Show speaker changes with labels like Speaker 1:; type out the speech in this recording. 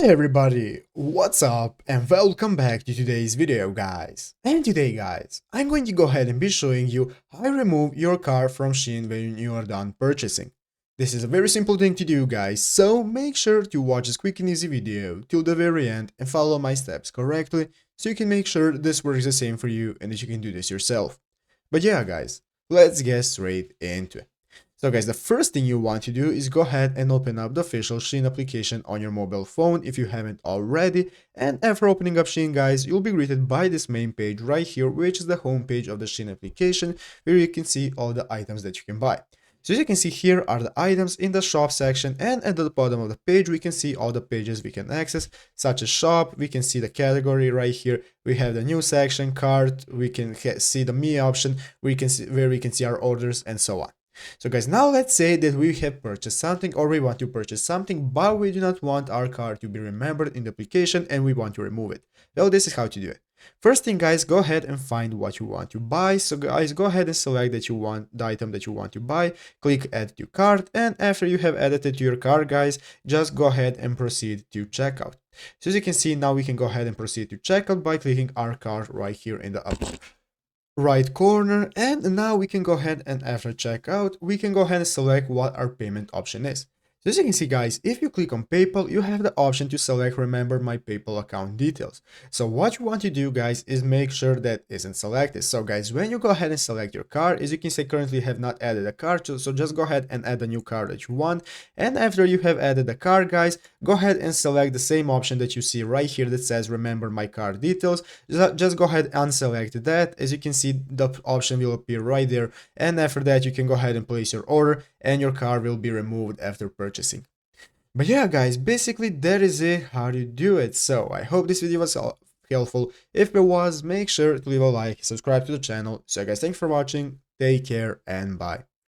Speaker 1: Hi everybody, what's up and welcome back to today's video guys. And today guys, I'm going to go ahead and be showing you how to remove your car from Shein when you are done purchasing. This is a very simple thing to do guys, so make sure to watch this quick and easy video till the very end and follow my steps correctly so you can make sure this works the same for you and that you can do this yourself. But yeah guys, let's get straight into it. So guys, the first thing you want to do is go ahead and open up the official Shein application on your mobile phone if you haven't already. And after opening up Shein guys, you'll be greeted by this main page right here, which is the home page of the Shein application, where you can see all the items that you can buy. So as you can see, here are the items in the shop section, and at the bottom of the page we can see all the pages we can access, such as shop. We can see the category right here. We have the new section, cart, we can see the me option, we can see where we can see our orders and so on. So guys, now let's say that we have purchased something or we want to purchase something, but we do not want our card to be remembered in the application and we want to remove it. Well, this is how to do it. First thing guys, go ahead and find what you want to buy. So guys, go ahead and select that you want the item that you want to buy, click add to cart, and after you have added it to your cart guys, just go ahead and proceed to checkout. So as you can see, now we can go ahead and proceed to checkout by clicking our cart right here in the upper right corner, and now we can go ahead and after checkout we can go ahead and select what our payment option is. So as you can see guys, if you click on PayPal, you have the option to select remember my PayPal account details. So what you want to do guys is make sure that isn't selected. So guys, when you go ahead and select your card, as you can see currently have not added a card, so just go ahead and add a new card that you want. And after you have added the card guys, go ahead and select the same option that you see right here that says remember my card details. Just go ahead and select that. As you can see, the option will appear right there, and after that you can go ahead and place your order and your card will be removed after purchasing. But yeah guys, basically that is it, how to do it. So I hope this video was helpful. If it was, make sure to leave a like, subscribe to the channel. So guys, thanks for watching, take care and bye.